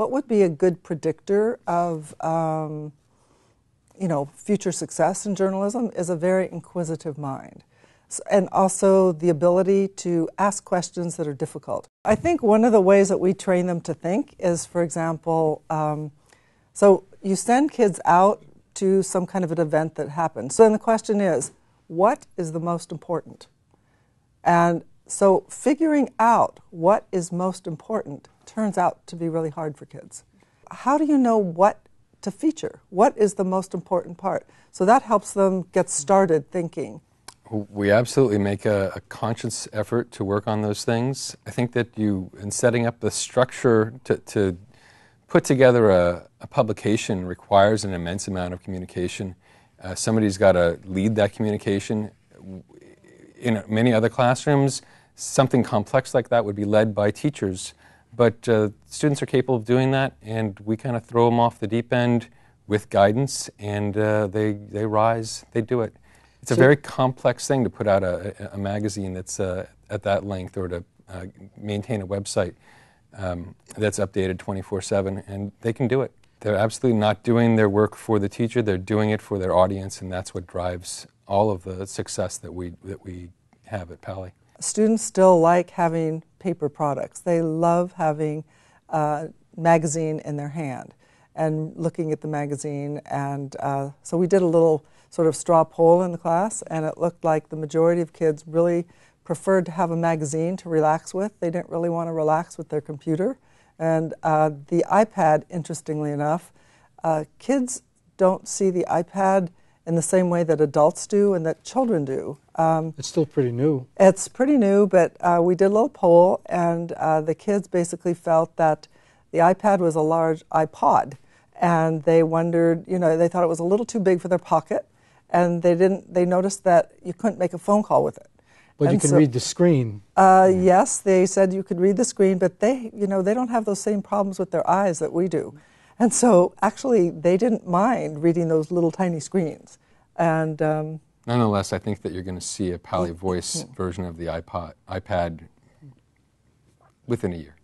what would be a good predictor of future success in journalism is a very inquisitive mind, and also the ability to ask questions that are difficult. I think one of the ways that we train them to think is, for example, so you send kids out to some kind of an event that happens. So then the question is, what is the most important? And so figuring out what is most important turns out to be really hard for kids. How do you know what to feature? What is the most important part? So that helps them get started thinking. We absolutely make a conscious effort to work on those things. I think that in setting up the structure to put together a publication requires an immense amount of communication. Somebody's got to lead that communication. In many other classrooms, something complex like that would be led by teachers. But students are capable of doing that, and we kind of throw them off the deep end with guidance, and they rise, they do it. It's a very complex thing to put out a magazine that's at that length, or to maintain a website that's updated 24/7, and they can do it. They're absolutely not doing their work for the teacher, they're doing it for their audience, and that's what drives all of the success that we have at Pali. Students still like having paper products. They love having a magazine in their hand and looking at the magazine. And so we did a little sort of straw poll in the class, and it looked like the majority of kids really preferred to have a magazine to relax with. They didn't really want to relax with their computer. And the iPad, interestingly enough, kids don't see the iPad in the same way that adults do and that children do. It's still pretty new. It's pretty new, but we did a little poll, and the kids basically felt that the iPad was a large iPod, and they wondered, they thought it was a little too big for their pocket, and they noticed that you couldn't make a phone call with it. But you can read the screen. Yes, they said you could read the screen, but they don't have those same problems with their eyes that we do. And so actually they didn't mind reading those little tiny screens. And nonetheless, I think that you're going to see a Pali Voice version of the iPad within a year.